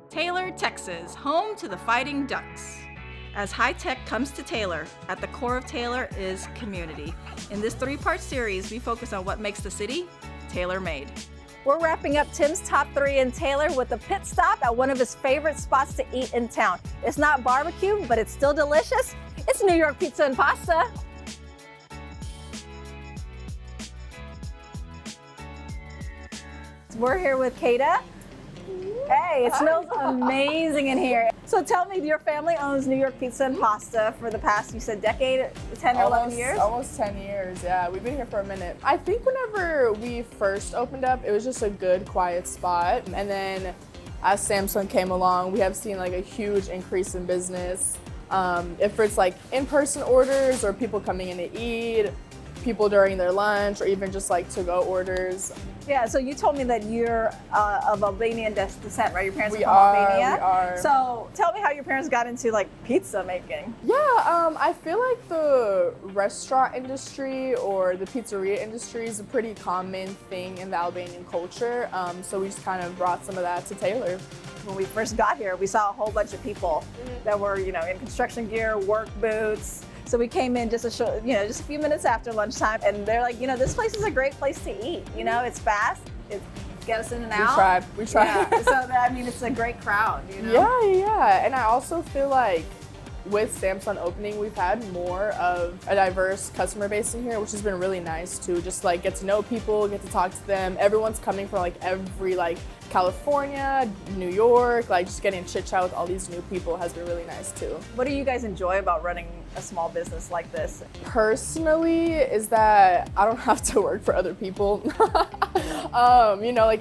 Taylor, Texas, home to the Fighting Ducks. As high tech comes to Taylor, at the core of Taylor is community. In this 3-part series, we focus on what makes the city tailor-made. We're wrapping up Tim's top 3 in Taylor with a pit stop at one of his favorite spots to eat in town. It's not barbecue, but it's still delicious. It's New York pizza and pasta. We're here with Kejda. Hey, it smells amazing in here. So tell me, your family owns New York Pizza and Pasta for the past, you said decade, 10 or 11 years? Almost 10 years, yeah. We've been here for a minute. I think whenever we first opened up, it was just a good, quiet spot. And then as Samsung came along, we have seen like a huge increase in business. If it's like in-person orders or people coming in to eat, people during their lunch, or even just like to-go orders. Yeah, so you told me that you're of Albanian descent, right? Your parents are from Albania. We are. So tell me how your parents got into like pizza making. Yeah, I feel like the restaurant industry or the pizzeria industry is a pretty common thing in the Albanian culture. So we just kind of brought some of that to Taylor. When we first got here, we saw a whole bunch of people that were, in construction gear, work boots. So we came in just a few minutes after lunchtime, and they're like, this place is a great place to eat. It's fast. It gets us in and out. We tried. Yeah. So it's a great crowd. Yeah. And I also feel like with Samsung opening, we've had more of a diverse customer base in here, which has been really nice too. Just like get to know people, get to talk to them. Everyone's coming from like every California, New York, just getting chit chat with all these new people has been really nice too. What do you guys enjoy about running a small business like this? Personally, is that I don't have to work for other people.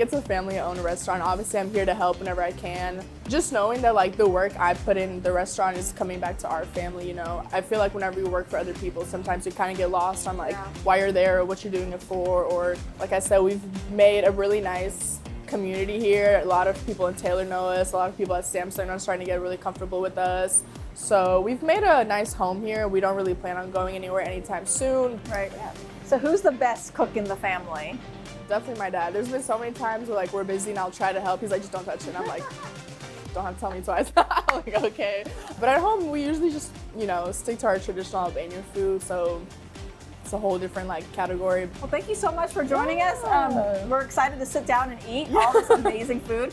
It's a family-owned restaurant. Obviously, I'm here to help whenever I can. Just knowing that the work I put in the restaurant is coming back to our family. I feel like whenever you work for other people, sometimes you kind of get lost on why you're there or what you're doing it for. Or like I said, we've made a really nice community here. A lot of people in Taylor know us. A lot of people at Samsung are starting to get really comfortable with us. So we've made a nice home here. We don't really plan on going anywhere anytime soon. Right. Yeah. So who's the best cook in the family? Definitely my dad. There's been so many times where we're busy and I'll try to help. He's like, just don't touch it. And I'm like, don't have to tell me twice. I'm like, okay. But at home, we usually just, stick to our traditional Albanian food. So it's a whole different category. Well, thank you so much for joining us. We're excited to sit down and eat all this amazing food.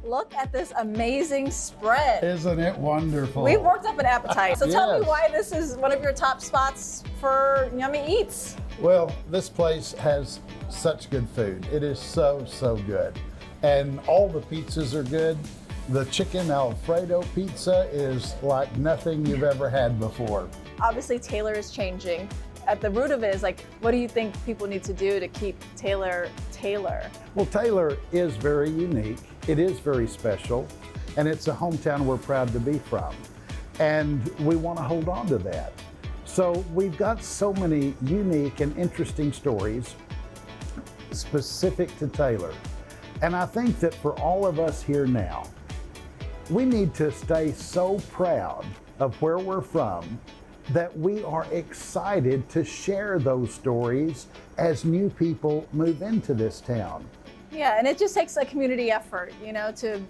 Look at this amazing spread. Isn't it wonderful? We've worked up an appetite. So tell me why this is one of your top spots for yummy eats. Well, this place has such good food. It is so, so good. And all the pizzas are good. The chicken Alfredo pizza is like nothing you've ever had before. Obviously, Taylor is changing. At the root of it is what do you think people need to do to keep Taylor Taylor? Well, Taylor is very unique. It is very special. And it's a hometown we're proud to be from. And we want to hold on to that. So we've got so many unique and interesting stories specific to Taylor. And I think that for all of us here now, we need to stay so proud of where we're from that we are excited to share those stories as new people move into this town. Yeah, and it just takes a community effort, to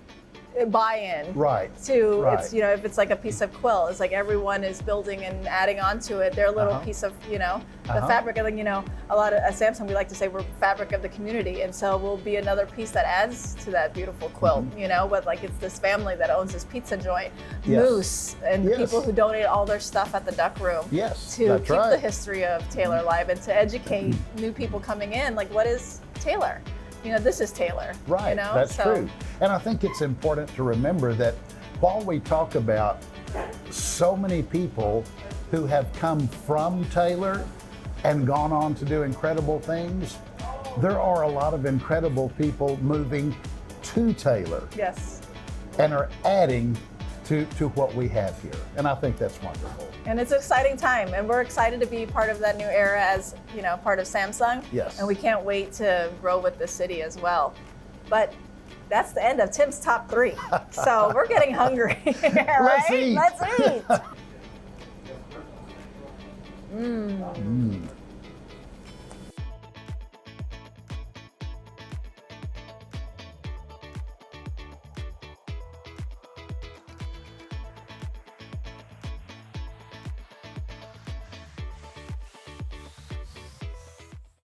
buy in. Right. It's, if it's like a piece of quilt, it's like everyone is building and adding onto it their little piece of, the fabric. And then, a lot of, at Samsung, we like to say we're fabric of the community. And so we'll be another piece that adds to that beautiful quilt, but it's this family that owns this pizza joint, Moose, and the people who donate all their stuff at the Duck Room. Yes, to keep the history of Taylor alive and to educate new people coming in, what is Taylor? This is Taylor. Right, that's true. And I think it's important to remember that while we talk about so many people who have come from Taylor and gone on to do incredible things, there are a lot of incredible people moving to Taylor. Yes. And are adding to what we have here. And I think that's wonderful. And it's an exciting time, and we're excited to be part of that new era as, part of Samsung. Yes. And we can't wait to grow with the city as well. But that's the end of Tim's top 3. So we're getting hungry, right? Let's eat. Let's eat.